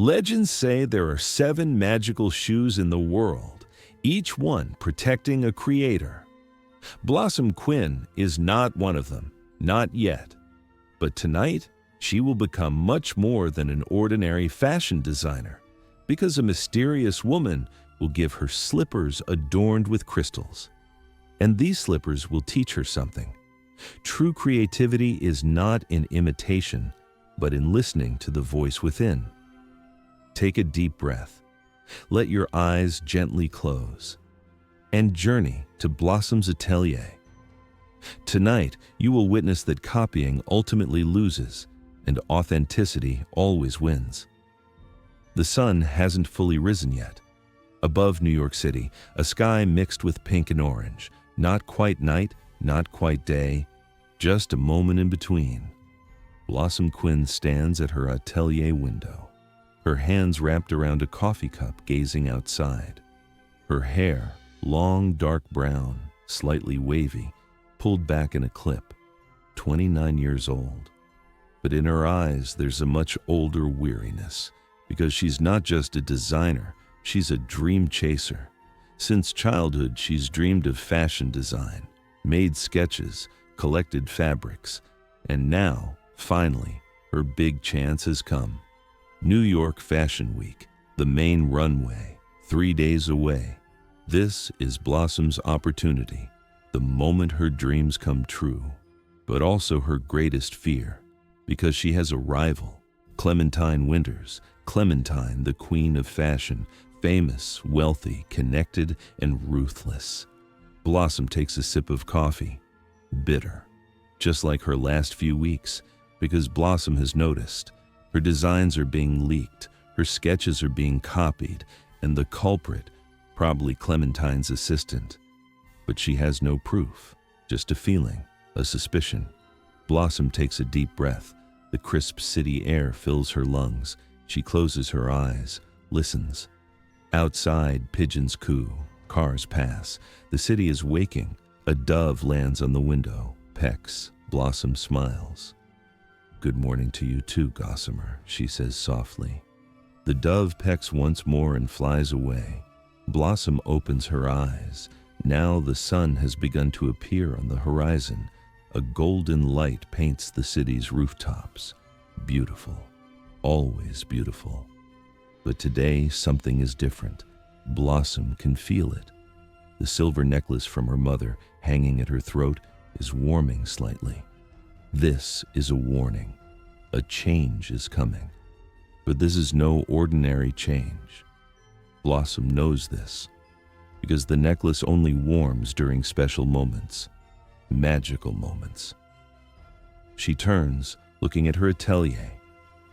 Legends say there are 7 magical shoes in the world, each one protecting a creator. Blossom Quinn is not one of them, not yet. But tonight, she will become much more than an ordinary fashion designer, because a mysterious woman will give her slippers adorned with crystals. And these slippers will teach her something. True creativity is not in imitation, but in listening to the voice within. Take a deep breath. Let your eyes gently close. And journey to Blossom's atelier. Tonight, you will witness that copying ultimately loses, and authenticity always wins. The sun hasn't fully risen yet. Above New York City, a sky mixed with pink and orange. Not quite night, not quite day, just a moment in between. Blossom Quinn stands at her atelier window, her hands wrapped around a coffee cup, gazing outside. Her hair, long dark brown, slightly wavy, pulled back in a clip. 29 years old. But in her eyes, there's a much older weariness, because she's not just a designer, she's a dream chaser. Since childhood, she's dreamed of fashion design, made sketches, collected fabrics, and now, finally, her big chance has come. New York Fashion Week, the main runway, 3 days away. This is Blossom's opportunity, the moment her dreams come true, but also her greatest fear, because she has a rival, Clementine Winters. Clementine, the queen of fashion, famous, wealthy, connected, and ruthless. Blossom takes a sip of coffee, bitter, just like her last few weeks, because Blossom has noticed her designs are being leaked, her sketches are being copied, and the culprit, probably Clementine's assistant. But she has no proof, just a feeling, a suspicion. Blossom takes a deep breath. The crisp city air fills her lungs. She closes her eyes, listens. Outside, pigeons coo, cars pass. The city is waking. A dove lands on the window, pecks. Blossom smiles. "Good morning to you too, Gossamer," she says softly. The dove pecks once more and flies away. Blossom opens her eyes. Now the sun has begun to appear on the horizon. A golden light paints the city's rooftops. Beautiful, always beautiful. But today something is different. Blossom can feel it. The silver necklace from her mother, hanging at her throat, is warming slightly. This is a warning. A change is coming. But this is no ordinary change. Blossom knows this, because the necklace only warms during special moments, magical moments. She turns, looking at her atelier.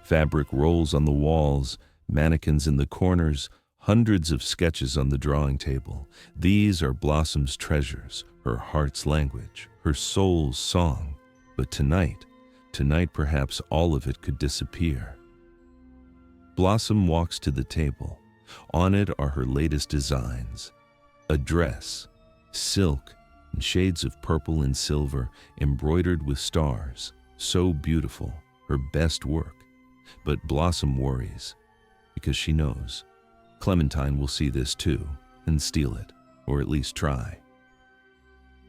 Fabric rolls on the walls, mannequins in the corners, hundreds of sketches on the drawing table. These are Blossom's treasures, her heart's language, her soul's song. But tonight perhaps all of it could disappear. Blossom walks to the table. On it are her latest designs. A dress, silk, and shades of purple and silver, embroidered with stars. So beautiful, her best work. But Blossom worries, because she knows Clementine will see this too and steal it, or at least try.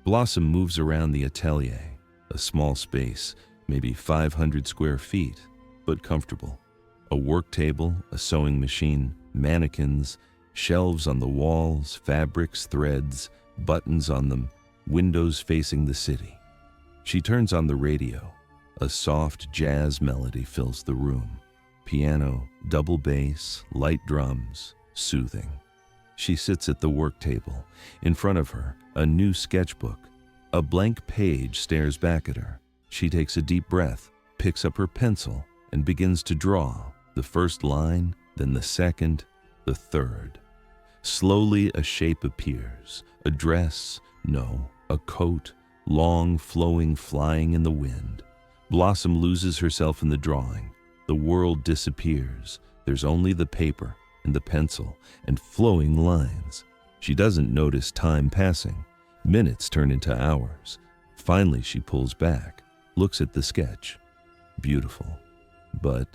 Blossom moves around the atelier, a small space, maybe 500 square feet, but comfortable. A work table, a sewing machine, mannequins, shelves on the walls, fabrics, threads, buttons on them, windows facing the city. She turns on the radio. A soft jazz melody fills the room. Piano, double bass, light drums, soothing. She sits at the work table. In front of her, a new sketchbook. A blank page stares back at her. She takes a deep breath, picks up her pencil, and begins to draw. The first line, then the second, the third. Slowly a shape appears. A dress, no, a coat, long, flowing, flying in the wind. Blossom loses herself in the drawing. The world disappears. There's only the paper and the pencil and flowing lines. She doesn't notice time passing. Minutes turn into hours. Finally, she pulls back, looks at the sketch. Beautiful. But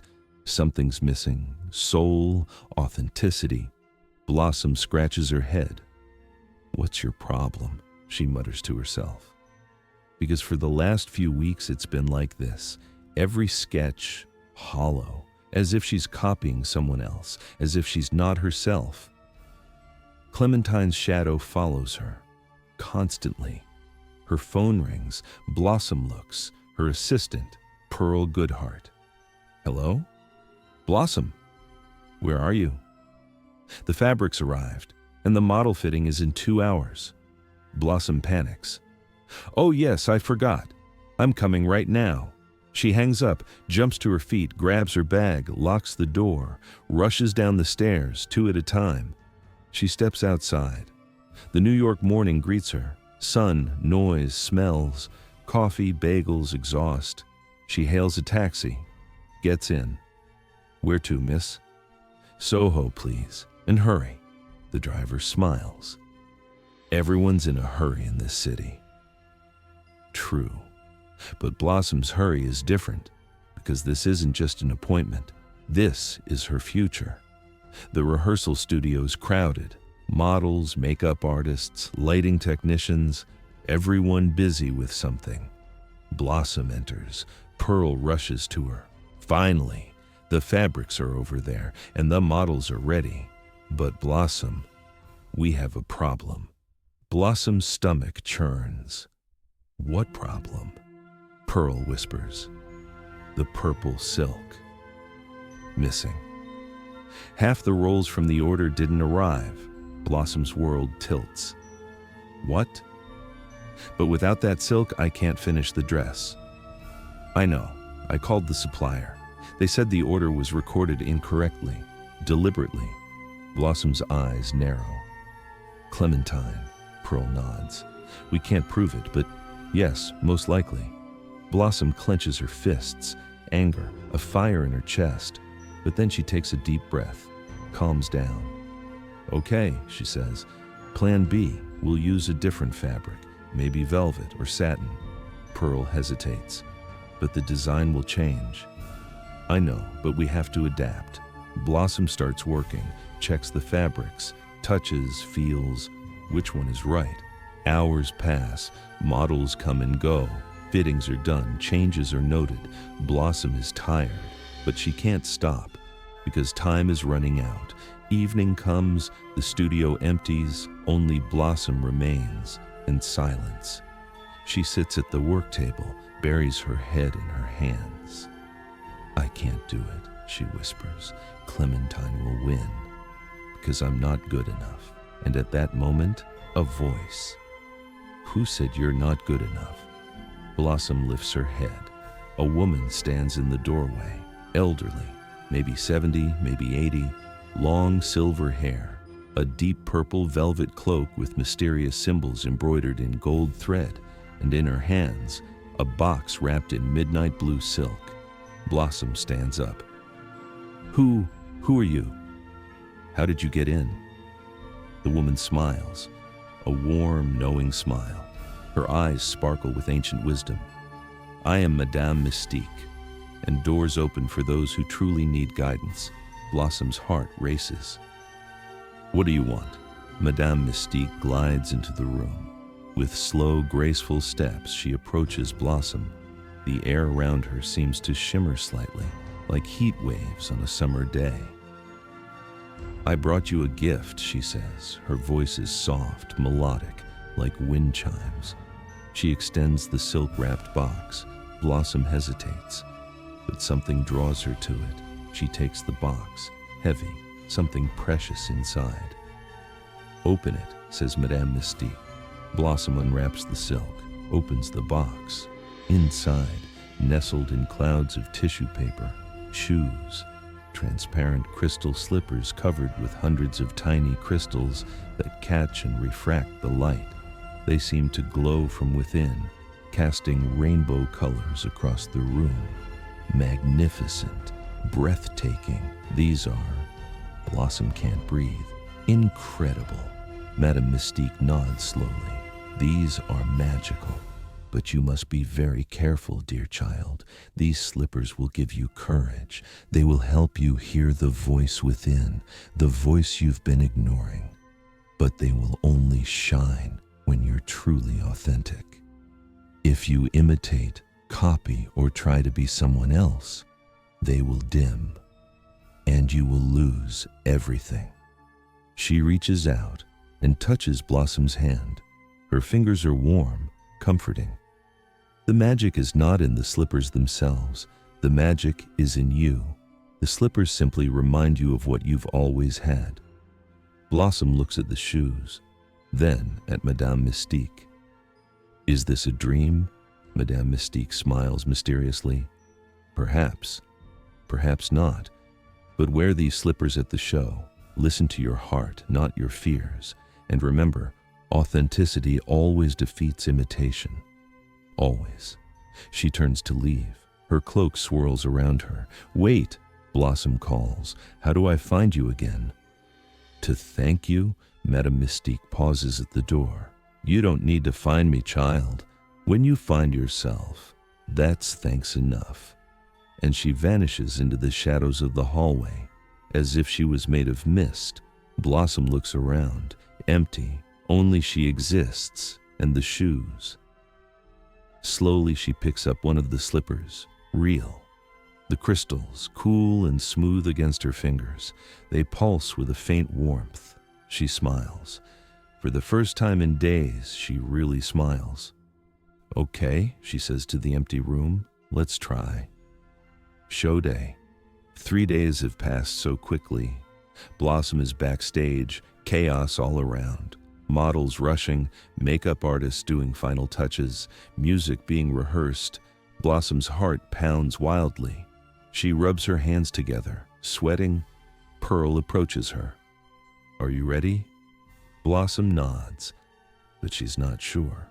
something's missing, soul, authenticity. Blossom scratches her head. "What's your problem?" she mutters to herself. Because for the last few weeks it's been like this. Every sketch, hollow, as if she's copying someone else, as if she's not herself. Clementine's shadow follows her, constantly. Her phone rings, Blossom looks, her assistant, Pearl Goodhart. "Hello? Blossom, where are you?" The fabrics arrived, and the model fitting is in 2 hours. Blossom panics. "Oh yes, I forgot. I'm coming right now." She hangs up, jumps to her feet, grabs her bag, locks the door, rushes down the stairs, 2 at a time. She steps outside. The New York morning greets her. Sun, noise, smells, coffee, bagels, exhaust. She hails a taxi, gets in. "Where to, miss?" "Soho, please, and hurry." The driver smiles. Everyone's in a hurry in this city. True. But Blossom's hurry is different, because this isn't just an appointment. This is her future. The rehearsal studio's crowded. Models, makeup artists, lighting technicians, everyone busy with something. Blossom enters. Pearl rushes to her. Finally, the fabrics are over there, and the models are ready. But Blossom, we have a problem. Blossom's stomach churns. "What problem?" Pearl whispers. "The purple silk. Missing. Half the rolls from the order didn't arrive." Blossom's world tilts. "What? But without that silk, I can't finish the dress." "I know. I called the supplier. They said the order was recorded incorrectly, deliberately." Blossom's eyes narrow. "Clementine," Pearl nods. "We can't prove it, but yes, most likely." Blossom clenches her fists, anger, a fire in her chest, but then she takes a deep breath, calms down. "Okay," she says. "Plan B, we'll use a different fabric, maybe velvet or satin." Pearl hesitates. "But the design will change." "I know, but we have to adapt." Blossom starts working, checks the fabrics, touches, feels. Which one is right? Hours pass, models come and go, fittings are done, changes are noted. Blossom is tired, but she can't stop, because time is running out. Evening comes, the studio empties, only Blossom remains, and silence. She sits at the work table, buries her head in her hands. "I can't do it," she whispers. "Clementine will win, because I'm not good enough." And at that moment, a voice. "Who said you're not good enough?" Blossom lifts her head. A woman stands in the doorway, elderly, maybe 70, maybe 80, long silver hair, a deep purple velvet cloak with mysterious symbols embroidered in gold thread, and in her hands, a box wrapped in midnight blue silk. Blossom stands up. Who are you? How did you get in?" The woman smiles, a warm, knowing smile. Her eyes sparkle with ancient wisdom. "I am Madame Mystique, and doors open for those who truly need guidance." Blossom's heart races. "What do you want?" Madame Mystique glides into the room. With slow, graceful steps, she approaches Blossom. The air around her seems to shimmer slightly, like heat waves on a summer day. "I brought you a gift," she says. Her voice is soft, melodic, like wind chimes. She extends the silk-wrapped box. Blossom hesitates, but something draws her to it. She takes the box, heavy, something precious inside. "Open it," says Madame Mystique. Blossom unwraps the silk, opens the box. Inside, nestled in clouds of tissue paper, shoes, transparent crystal slippers covered with hundreds of tiny crystals that catch and refract the light. They seem to glow from within, casting rainbow colors across the room. Magnificent, breathtaking. These are... Blossom can't breathe. Incredible. Madame Mystique nods slowly. These are magical. But you must be very careful, dear child. These slippers will give you courage. They will help you hear the voice within, the voice you've been ignoring. But they will only shine when you're truly authentic. If you imitate, copy, or try to be someone else, they will dim, and you will lose everything. She reaches out and touches Blossom's hand. Her fingers are warm, comforting. The magic is not in the slippers themselves. The magic is in you. The slippers simply remind you of what you've always had. Blossom looks at the shoes, then at Madame Mystique. Is this a dream? Madame Mystique smiles mysteriously. Perhaps, perhaps not. But wear these slippers at the show. Listen to your heart, not your fears. And remember, authenticity always defeats imitation. Always. She turns to leave. Her cloak swirls around her. Wait, Blossom calls. How do I find you again? To thank you, Madame Mystique pauses at the door. You don't need to find me, child. When you find yourself, that's thanks enough. And she vanishes into the shadows of the hallway, as if she was made of mist. Blossom looks around, empty. Only she exists, and the shoes. Slowly she picks up one of the slippers, real. The crystals, cool and smooth against her fingers. They pulse with a faint warmth. She smiles. For the first time in days, she really smiles. Okay, she says to the empty room, let's try. Show day. 3 days have passed so quickly. Blossom is backstage, chaos all around. Models rushing, makeup artists doing final touches, music being rehearsed. Blossom's heart pounds wildly. She rubs her hands together, sweating. Pearl approaches her. Are you ready? Blossom nods, but she's not sure.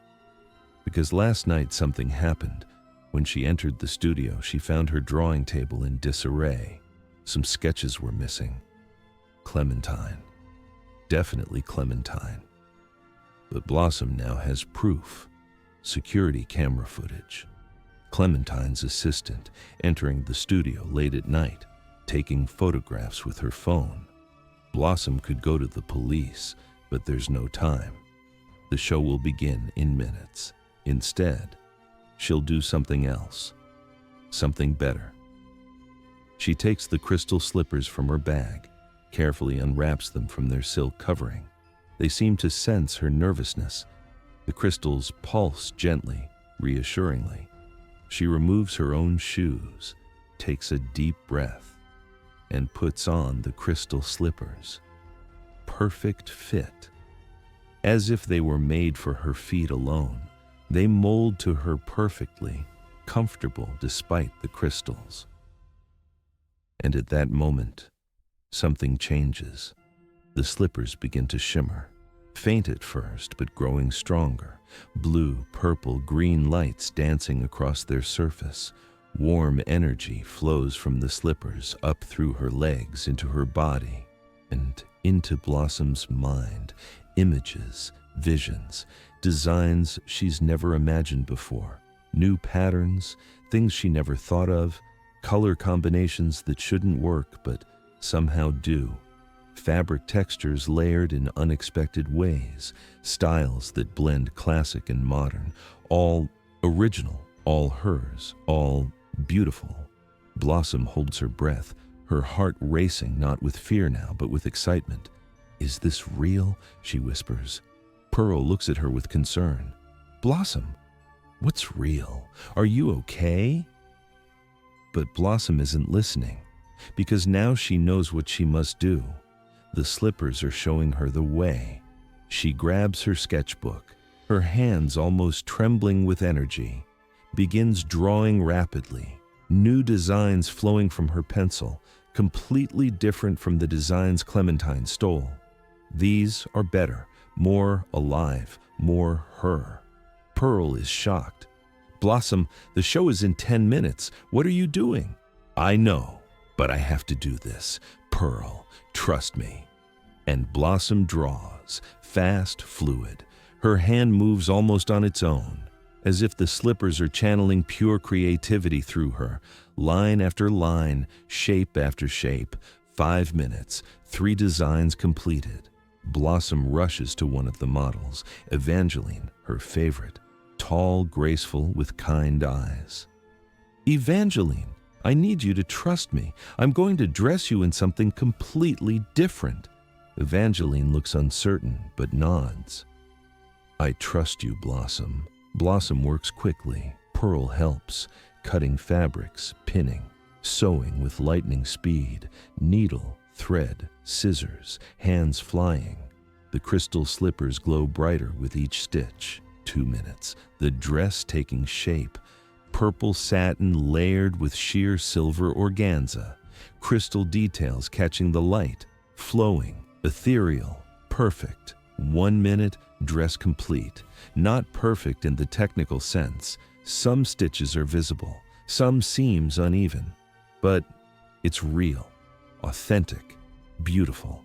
Because last night something happened. When she entered the studio, she found her drawing table in disarray. Some sketches were missing. Clementine. Definitely Clementine. But Blossom now has proof. Security camera footage. Clementine's assistant entering the studio late at night, taking photographs with her phone. Blossom could go to the police, but there's no time. The show will begin in minutes. Instead, she'll do something else. Something better. She takes the crystal slippers from her bag, carefully unwraps them from their silk covering. They seem to sense her nervousness. The crystals pulse gently, reassuringly. She removes her own shoes, takes a deep breath, and puts on the crystal slippers. Perfect fit. As if they were made for her feet alone, they mold to her perfectly, comfortable despite the crystals. And at that moment, something changes. The slippers begin to shimmer, faint at first, but growing stronger. Blue, purple, green lights dancing across their surface. Warm energy flows from the slippers up through her legs into her body and into Blossom's mind. Images, visions, designs she's never imagined before. New patterns, things she never thought of, color combinations that shouldn't work but somehow do. Fabric textures layered in unexpected ways, styles that blend classic and modern, all original, all hers, all beautiful. Blossom holds her breath, her heart racing, not with fear now, but with excitement. Is this real? She whispers. Pearl looks at her with concern. Blossom, what's real? Are you okay? But Blossom isn't listening, because now she knows what she must do. The slippers are showing her the way. She grabs her sketchbook, her hands almost trembling with energy, begins drawing rapidly, new designs flowing from her pencil, completely different from the designs Clementine stole. These are better, more alive, more her. Pearl is shocked. Blossom, the show is in 10 minutes. What are you doing? I know, but I have to do this. Pearl, trust me. And Blossom draws, fast, fluid. Her hand moves almost on its own. as if the slippers are channeling pure creativity through her, line after line, shape after shape. 5 minutes, 3 designs completed. Blossom rushes to one of the models, Evangeline, her favorite, tall, graceful, with kind eyes. "Evangeline, I need you to trust me. I'm going to dress you in something completely different." Evangeline looks uncertain, but nods. "I trust you, Blossom." Blossom works quickly. Pearl helps, cutting fabrics, pinning, sewing with lightning speed, needle, thread, scissors, hands flying. The crystal slippers glow brighter with each stitch. 2 minutes, the dress taking shape. Purple satin layered with sheer silver organza. Crystal details catching the light, flowing, ethereal, perfect. 1 minute, dress complete. Not perfect in the technical sense. Some stitches are visible, some seams uneven. But it's real, authentic, beautiful.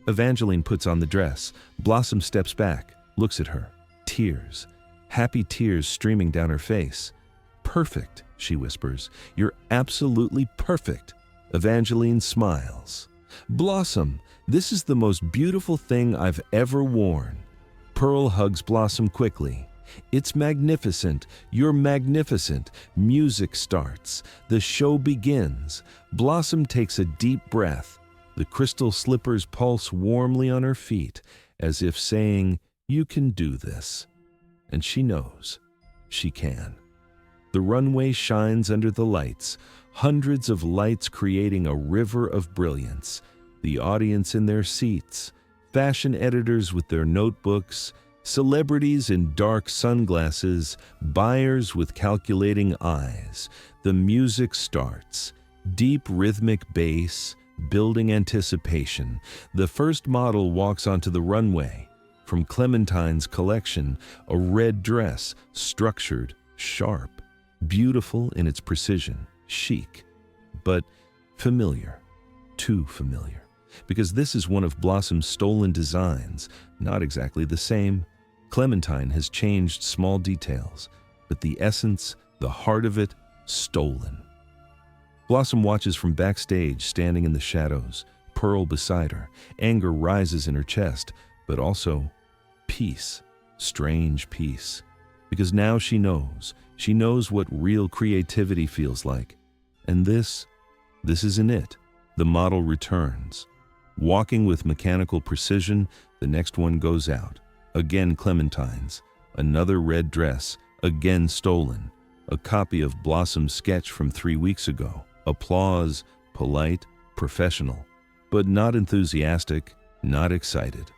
Evangeline puts on the dress. Blossom steps back, looks at her. Tears, happy tears streaming down her face. "Perfect," she whispers. "You're absolutely perfect." Evangeline smiles. "Blossom, this is the most beautiful thing I've ever worn." Pearl hugs Blossom quickly. "It's magnificent. You're magnificent." Music starts. The show begins. Blossom takes a deep breath. The crystal slippers pulse warmly on her feet, as if saying, "You can do this." And she knows she can. The runway shines under the lights, hundreds of lights creating a river of brilliance. The audience in their seats, fashion editors with their notebooks, celebrities in dark sunglasses, buyers with calculating eyes. The music starts. Deep rhythmic bass, building anticipation. The first model walks onto the runway. From Clementine's collection, a red dress, structured, sharp, beautiful in its precision, chic, but familiar, too familiar. Because this is one of Blossom's stolen designs, not exactly the same. Clementine has changed small details, but the essence, the heart of it, stolen. Blossom watches from backstage, standing in the shadows, Pearl beside her. Anger rises in her chest, but also peace, strange peace. Because now she knows what real creativity feels like. And this isn't it. The model returns. Walking with mechanical precision, the next one goes out. Again Clementine's. Another red dress, again stolen. A copy of Blossom's sketch from 3 weeks ago. Applause, polite, professional, but not enthusiastic, not excited.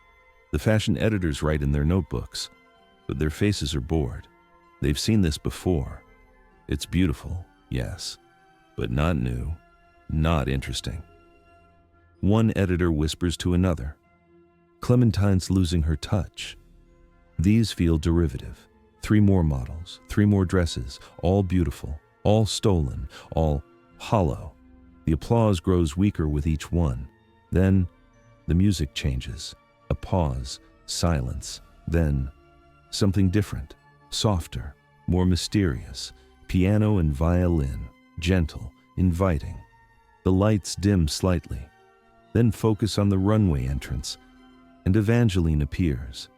The fashion editors write in their notebooks, but their faces are bored. They've seen this before. It's beautiful, yes, but not new, not interesting. One editor whispers to another, "Clementine's losing her touch." These feel derivative. 3 more models, 3 more dresses, all beautiful, all stolen, all hollow. The applause grows weaker with each one. Then the music changes. A pause, silence, then something different, softer, more mysterious. Piano and violin, gentle, inviting. The lights dim slightly, then focus on the runway entrance, and Evangeline appears.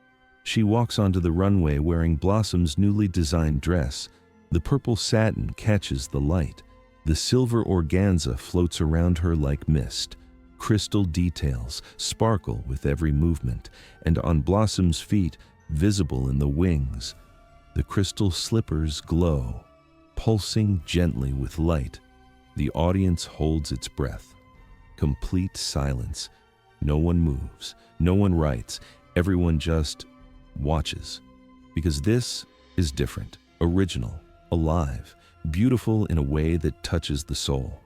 She walks onto the runway wearing Blossom's newly designed dress. The purple satin catches the light. The silver organza floats around her like mist. Crystal details sparkle with every movement, and on Blossom's feet, visible in the wings, the crystal slippers glow, pulsing gently with light. The audience holds its breath. Complete silence. No one moves, no one writes, everyone just watches. Because this is different, original, alive, beautiful in a way that touches the soul.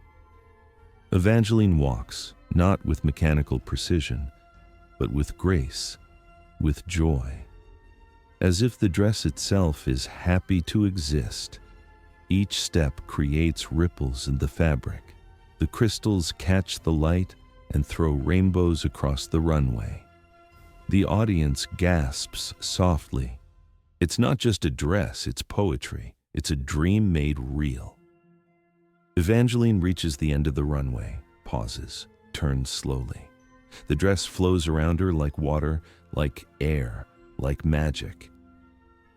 Evangeline walks, not with mechanical precision, but with grace, with joy. As if the dress itself is happy to exist. Each step creates ripples in the fabric. The crystals catch the light and throw rainbows across the runway. The audience gasps softly. It's not just a dress, it's poetry. It's a dream made real. Evangeline reaches the end of the runway, pauses, turns slowly. The dress flows around her like water, like air, like magic.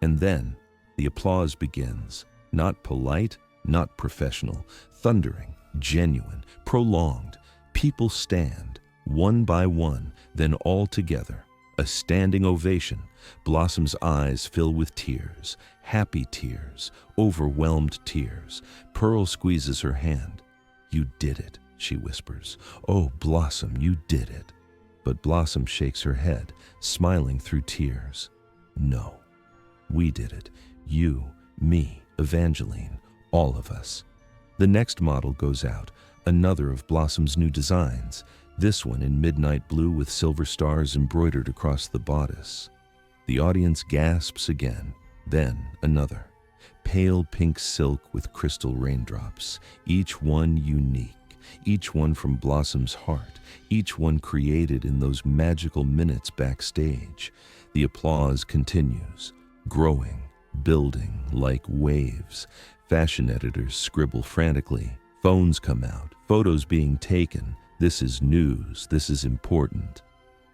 And then the applause begins, not polite, not professional, thundering, genuine, prolonged. People stand, one by one, then all together. A standing ovation. Blossom's eyes fill with tears, happy tears, overwhelmed tears. Pearl squeezes her hand. "You did it," she whispers. "Oh, Blossom, you did it." But Blossom shakes her head, smiling through tears. "No, we did it. You, me, Evangeline, all of us." The next model goes out, another of Blossom's new designs, this one in midnight blue with silver stars embroidered across the bodice. The audience gasps again, then another. Pale pink silk with crystal raindrops, each one unique, each one from Blossom's heart, each one created in those magical minutes backstage. The applause continues, growing, building like waves. Fashion editors scribble frantically. Phones come out, photos being taken. This is news, this is important.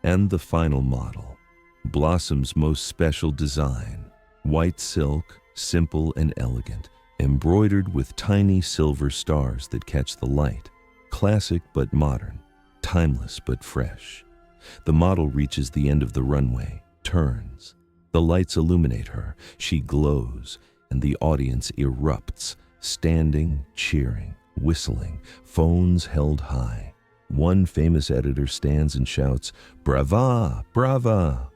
And the final model, Blossom's most special design. White silk, simple and elegant, embroidered with tiny silver stars that catch the light. Classic but modern, timeless but fresh. The model reaches the end of the runway, turns. The lights illuminate her, she glows, and the audience erupts, standing, cheering, whistling, phones held high. One famous editor stands and shouts, "Brava! Brava!"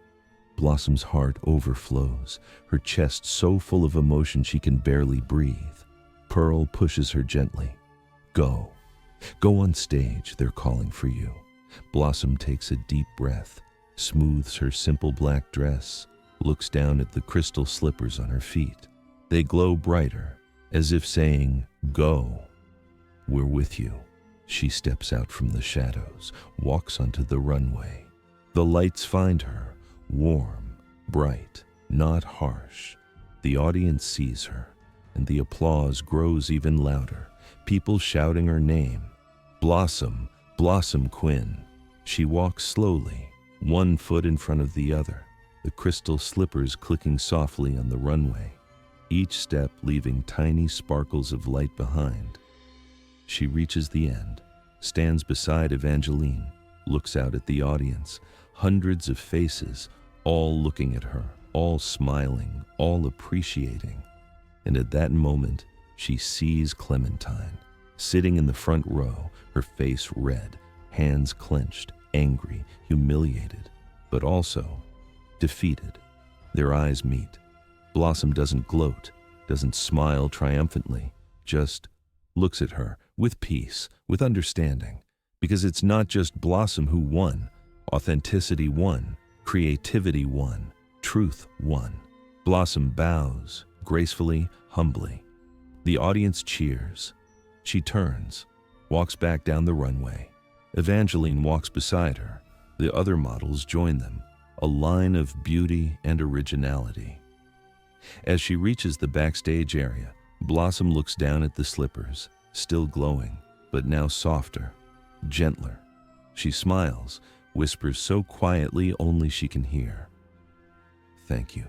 Blossom's heart overflows, her chest so full of emotion she can barely breathe. Pearl pushes her gently. "Go. Go on stage, they're calling for you." Blossom takes a deep breath, smooths her simple black dress, looks down at the crystal slippers on her feet. They glow brighter, as if saying, "Go. We're with you." She steps out from the shadows, walks onto the runway. The lights find her, warm, bright, not harsh. The audience sees her, and the applause grows even louder, people shouting her name. "Blossom, Blossom Quinn." She walks slowly, one foot in front of the other, the crystal slippers clicking softly on the runway, each step leaving tiny sparkles of light behind. She reaches the end, stands beside Evangeline, looks out at the audience, hundreds of faces, all looking at her, all smiling, all appreciating. And at that moment, she sees Clementine, sitting in the front row, her face red, hands clenched, angry, humiliated, but also defeated. Their eyes meet. Blossom doesn't gloat, doesn't smile triumphantly, just looks at her with peace, with understanding, because it's not just Blossom who won. Authenticity won, creativity won, truth won. Blossom bows, gracefully, humbly. The audience cheers. She turns, walks back down the runway. Evangeline walks beside her. The other models join them, a line of beauty and originality. As she reaches the backstage area, Blossom looks down at the slippers, still glowing, but now softer, gentler. She smiles, whispers so quietly only she can hear. "Thank you.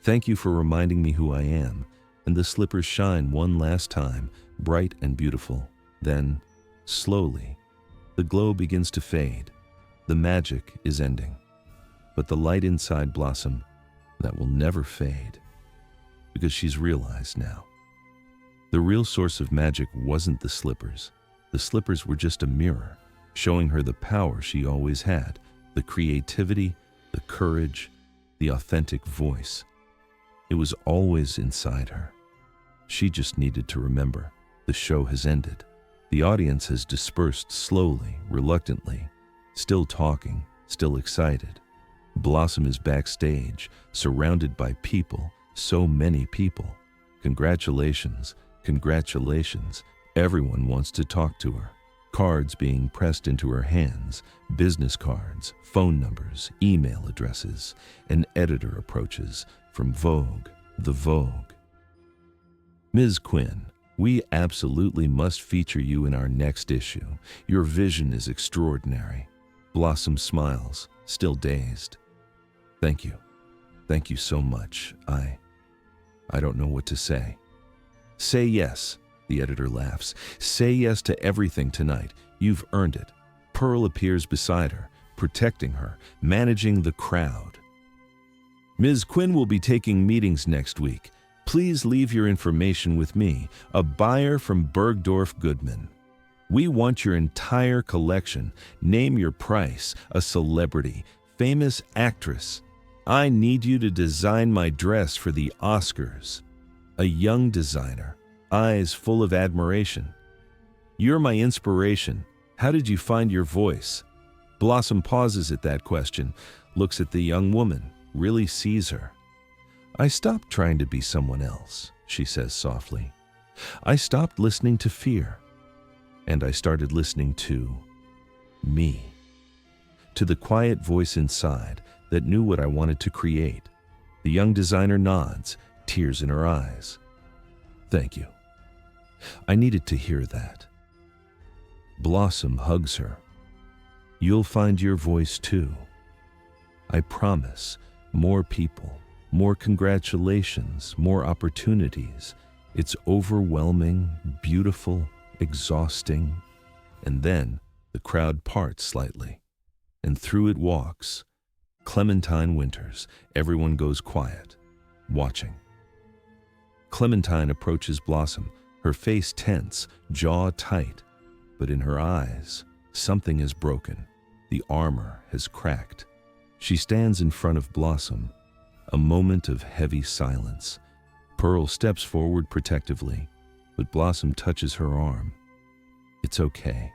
Thank you for reminding me who I am." And the slippers shine one last time, bright and beautiful. Then, slowly, the glow begins to fade. The magic is ending. But the light inside Blossom, that will never fade. Because she's realized now. The real source of magic wasn't the slippers. The slippers were just a mirror, showing her the power she always had, the creativity, the courage, the authentic voice. It was always inside her. She just needed to remember. The show has ended. The audience has dispersed slowly, reluctantly, still talking, still excited. Blossom is backstage, surrounded by people, so many people. Congratulations, congratulations. Everyone wants to talk to her. Cards being pressed into her hands, business cards, phone numbers, email addresses. An editor approaches, from Vogue, the Vogue. Ms. Quinn, we absolutely must feature you in our next issue. Your vision is extraordinary. Blossom smiles, still dazed. Thank you. Thank you so much. I don't know what to say. Say yes, the editor laughs. Say yes to everything tonight. You've earned it. Pearl appears beside her, protecting her, managing the crowd. Ms. Quinn will be taking meetings next week. Please leave your information with me, a buyer from Bergdorf Goodman. We want your entire collection. Name your price, a celebrity, famous actress. I need you to design my dress for the Oscars. A young designer, eyes full of admiration. You're my inspiration. How did you find your voice? Blossom pauses at that question, looks at the young woman, really sees her. I stopped trying to be someone else, she says softly. I stopped listening to fear, and I started listening to me. To the quiet voice inside that knew what I wanted to create. The young designer nods, tears in her eyes. Thank you. I needed to hear that. Blossom hugs her. You'll find your voice too. I promise, more people, more congratulations, more opportunities. It's overwhelming, beautiful, exhausting. And then the crowd parts slightly, and through it walks Clementine Winters. Everyone goes quiet, watching. Clementine approaches Blossom, her face tense, jaw tight, but in her eyes, something is broken. The armor has cracked. She stands in front of Blossom, a moment of heavy silence. Pearl steps forward protectively, but Blossom touches her arm. It's okay.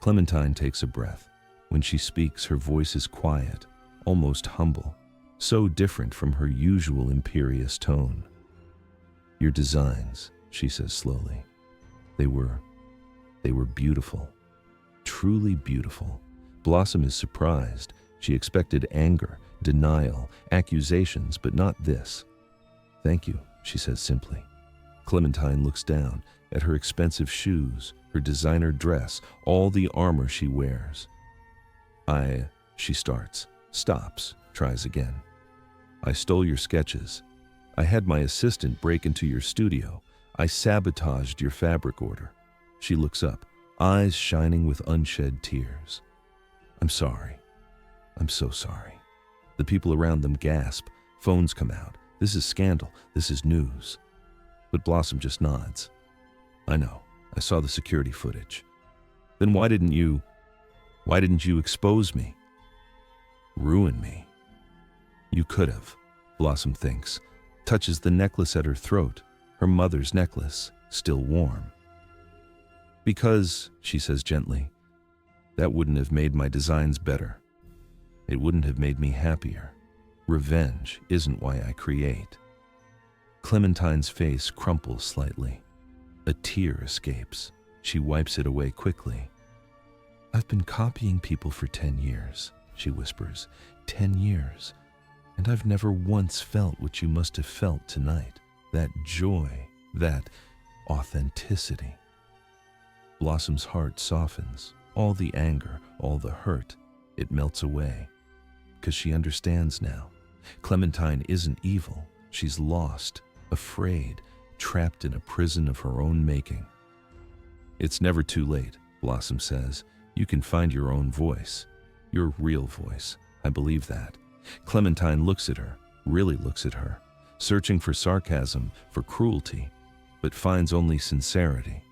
Clementine takes a breath. When she speaks, her voice is quiet, almost humble, so different from her usual imperious tone. Your designs, she says slowly, they were beautiful, truly beautiful. Blossom is surprised. She expected anger, denial, accusations, but not this. Thank you, she says simply. Clementine looks down at her expensive shoes, her designer dress, all the armor she wears. She starts, stops, tries again. I stole your sketches. I had my assistant break into your studio. I sabotaged your fabric order. She looks up, eyes shining with unshed tears. I'm sorry. I'm so sorry. The people around them gasp. Phones come out. This is scandal. This is news. But Blossom just nods. I know. I saw the security footage. Then why didn't you expose me? Ruin me? You could have, Blossom thinks, touches the necklace at her throat, her mother's necklace, still warm. Because, she says gently, that wouldn't have made my designs better. It wouldn't have made me happier. Revenge isn't why I create. Clementine's face crumples slightly. A tear escapes. She wipes it away quickly. I've been copying people for 10 years, she whispers. 10 years. And I've never once felt what you must have felt tonight. That joy, that authenticity. Blossom's heart softens. All the anger, all the hurt, it melts away. Because she understands now. Clementine isn't evil. She's lost, afraid, trapped in a prison of her own making. It's never too late, Blossom says. You can find your own voice. Your real voice. I believe that. Clementine looks at her, really looks at her, searching for sarcasm, for cruelty, but finds only sincerity.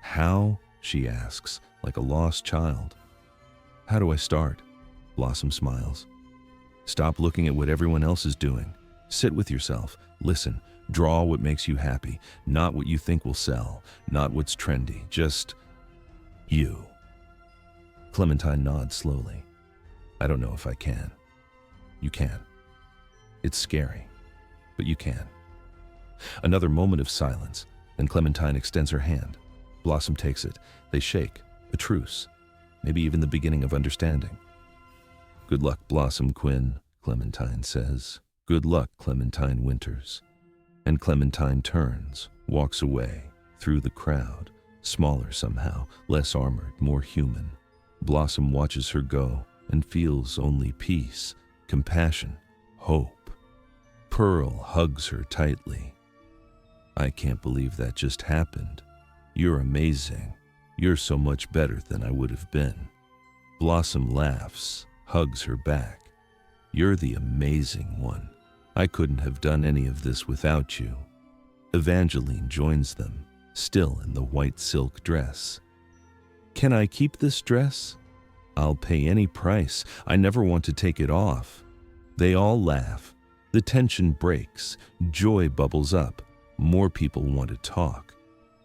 How? She asks, like a lost child. How do I start? Blossom smiles. Stop looking at what everyone else is doing. Sit with yourself, listen, draw what makes you happy, not what you think will sell, not what's trendy, just you. Clementine nods slowly. I don't know if I can. You can. It's scary, but you can. Another moment of silence, then Clementine extends her hand. Blossom takes it. They shake, a truce, maybe even the beginning of understanding. Good luck, Blossom Quinn, Clementine says. Good luck, Clementine Winters. And Clementine turns, walks away, through the crowd, smaller somehow, less armored, more human. Blossom watches her go and feels only peace, compassion, hope. Pearl hugs her tightly. I can't believe that just happened. You're amazing. You're so much better than I would have been. Blossom laughs, hugs her back. You're the amazing one. I couldn't have done any of this without you. Evangeline joins them, still in the white silk dress. Can I keep this dress? I'll pay any price. I never want to take it off. They all laugh. The tension breaks. Joy bubbles up. More people want to talk.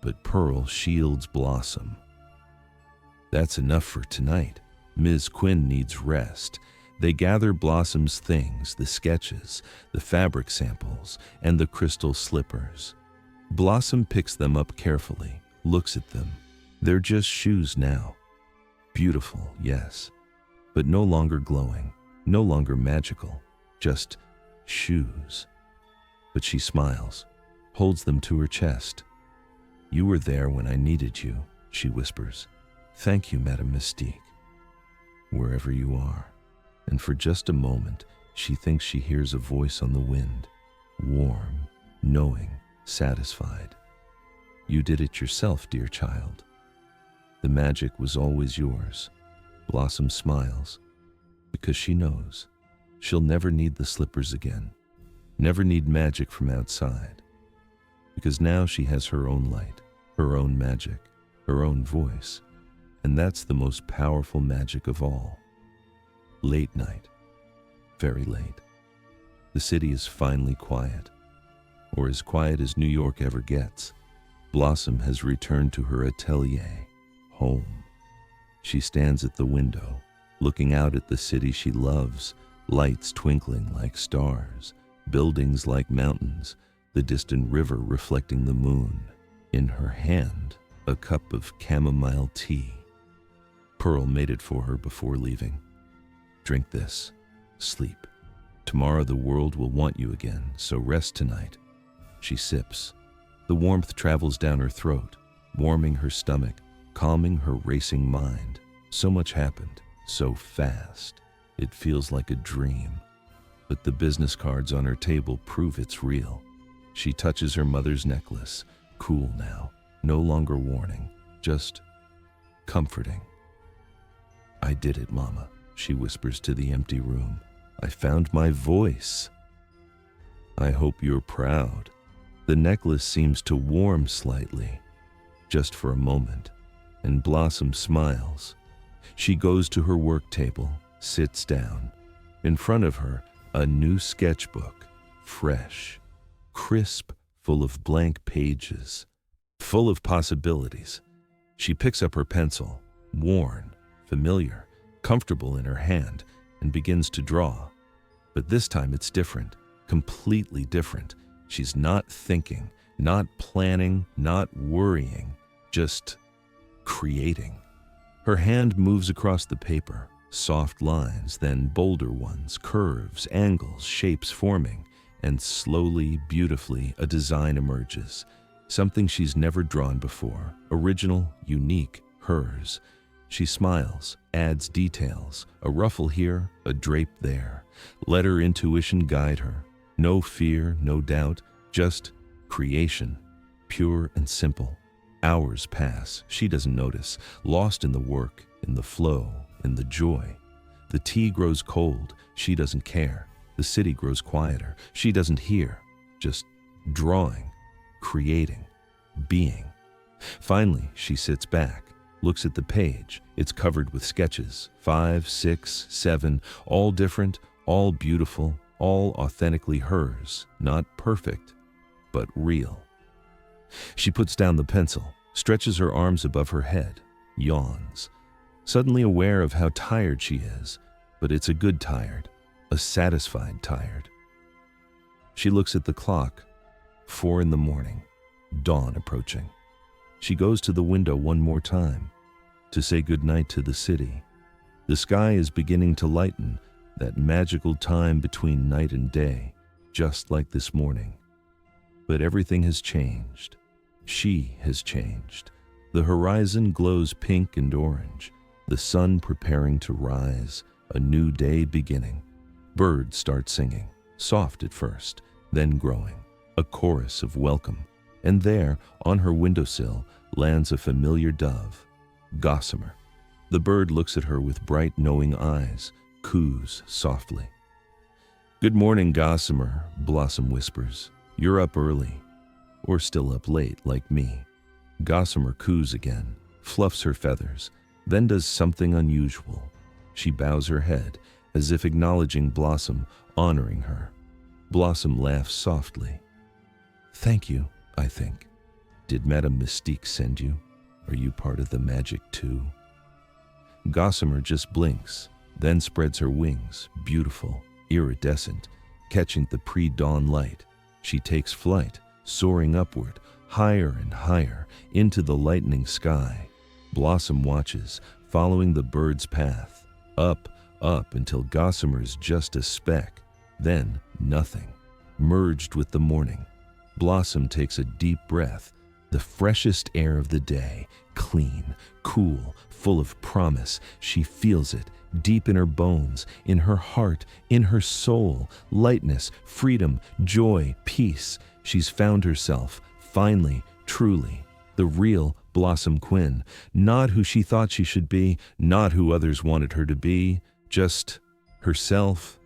But Pearl shields Blossom. That's enough for tonight. Ms. Quinn needs rest. They gather Blossom's things, the sketches, the fabric samples, and the crystal slippers. Blossom picks them up carefully, looks at them. They're just shoes now. Beautiful, yes, but no longer glowing, no longer magical, just shoes. But she smiles, holds them to her chest. You were there when I needed you, she whispers. Thank you, Madame Mystique. Wherever you are. And for just a moment, she thinks she hears a voice on the wind, warm, knowing, satisfied. You did it yourself, dear child. The magic was always yours. Blossom smiles, because she knows she'll never need the slippers again, never need magic from outside, because now she has her own light, her own magic, her own voice, and that's the most powerful magic of all. Late night, very late. The city is finally quiet, or as quiet as New York ever gets. Blossom has returned to her atelier, home. She stands at the window, looking out at the city she loves, lights twinkling like stars, buildings like mountains, the distant river reflecting the moon. In her hand, a cup of chamomile tea. Pearl made it for her before leaving. Drink this. Sleep. Tomorrow the world will want you again, so rest tonight. She sips. The warmth travels down her throat, warming her stomach, calming her racing mind. So much happened, so fast. It feels like a dream. But the business cards on her table prove it's real. She touches her mother's necklace, cool now, no longer warning, just comforting. I did it, Mama, she whispers to the empty room. I found my voice. I hope you're proud. The necklace seems to warm slightly, just for a moment, and Blossom smiles. She goes to her work table, sits down. In front of her, a new sketchbook, fresh, crisp, full of blank pages, full of possibilities. She picks up her pencil, worn, familiar, comfortable in her hand, and begins to draw. But this time it's different, completely different. She's not thinking, not planning, not worrying, just creating. Her hand moves across the paper, soft lines, then bolder ones, curves, angles, shapes forming, and slowly, beautifully, a design emerges. Something she's never drawn before, original, unique, hers. She smiles, adds details, a ruffle here, a drape there. Let her intuition guide her. No fear, no doubt, just creation, pure and simple. Hours pass, she doesn't notice, lost in the work, in the flow, in the joy. The tea grows cold, she doesn't care. The city grows quieter, she doesn't hear. Just drawing, creating, being. Finally, she sits back, looks at the page. It's covered with sketches, 5, 6, 7, all different, all beautiful, all authentically hers, not perfect, but real. She puts down the pencil, stretches her arms above her head, yawns, suddenly aware of how tired she is, but it's a good tired, a satisfied tired. She looks at the clock, 4 in the morning, dawn approaching. She goes to the window one more time to say goodnight to the city. The sky is beginning to lighten, that magical time between night and day. just like this morning. But everything has changed. She has changed. The horizon glows pink and orange, the sun preparing to rise, a new day beginning. Birds start singing, soft at first, then growing, a chorus of welcome. And there, on her windowsill, lands a familiar dove, Gossamer. The bird looks at her with bright, knowing eyes, coos softly. "Good morning, Gossamer," Blossom whispers. "You're up early, or still up late like me." Gossamer coos again, fluffs her feathers, then does something unusual. She bows her head, as if acknowledging Blossom, honoring her. Blossom laughs softly. "Thank you, I think. Did Madame Mystique send you? Are you part of the magic too?" Gossamer just blinks, then spreads her wings, beautiful, iridescent, catching the pre-dawn light. She takes flight, soaring upward, higher and higher, into the lightening sky. Blossom watches, following the bird's path, up, up until Gossamer's just a speck, then nothing, merged with the morning. Blossom takes a deep breath, the freshest air of the day, clean, cool, full of promise. She feels it, deep in her bones, in her heart, in her soul, lightness, freedom, joy, peace. She's found herself, finally, truly, the real Blossom Quinn, not who she thought she should be, not who others wanted her to be, just herself.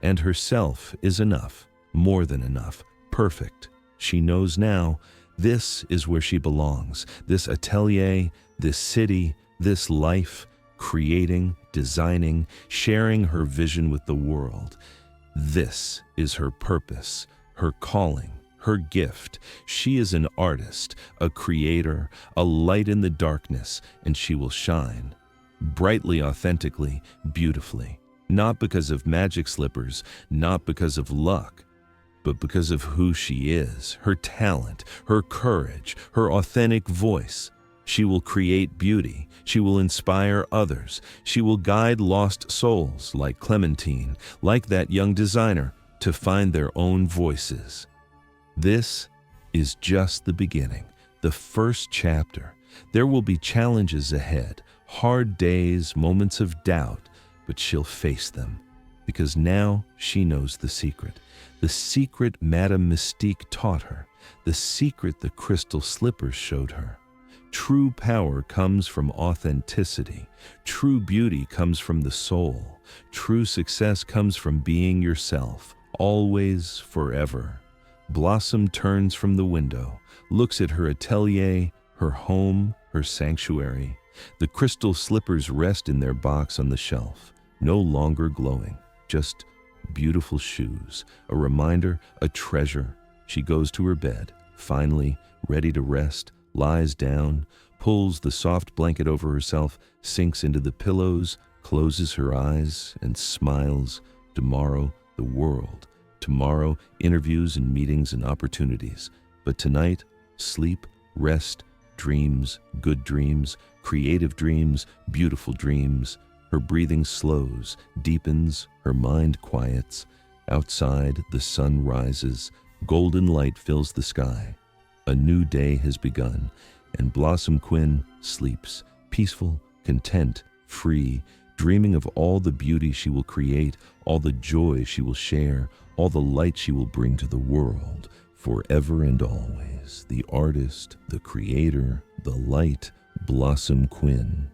And herself is enough, more than enough, perfect. She knows now, this is where she belongs, this atelier, this city, this life, creating, designing, sharing her vision with the world. This is her purpose, her calling, her gift. She is an artist, a creator, a light in the darkness, and she will shine brightly, authentically, beautifully, not because of magic slippers, not because of luck, but because of who she is, her talent, her courage, her authentic voice. She will create beauty. She will inspire others. She will guide lost souls like Clementine, like that young designer, to find their own voices. This is just the beginning, the first chapter. There will be challenges ahead, hard days, moments of doubt, but she'll face them because now she knows the secret Madame Mystique taught her, the secret the crystal slippers showed her. True power comes from authenticity. True beauty comes from the soul. True success comes from being yourself, always, forever. Blossom turns from the window, looks at her atelier, her home, her sanctuary. The crystal slippers rest in their box on the shelf, no longer glowing, just beautiful shoes, a reminder, a treasure. She goes to her bed, finally, ready to rest, lies down, pulls the soft blanket over herself, sinks into the pillows, closes her eyes, and smiles. Tomorrow, the world. Tomorrow, interviews and meetings and opportunities. But tonight, sleep, rest, dreams, good dreams, creative dreams, beautiful dreams. Her breathing slows, deepens, her mind quiets. Outside, the sun rises, golden light fills the sky. A new day has begun, and Blossom Quinn sleeps, peaceful, content, free, dreaming of all the beauty she will create, all the joy she will share, all the light she will bring to the world, forever and always. The artist, the creator, the light, Blossom Quinn.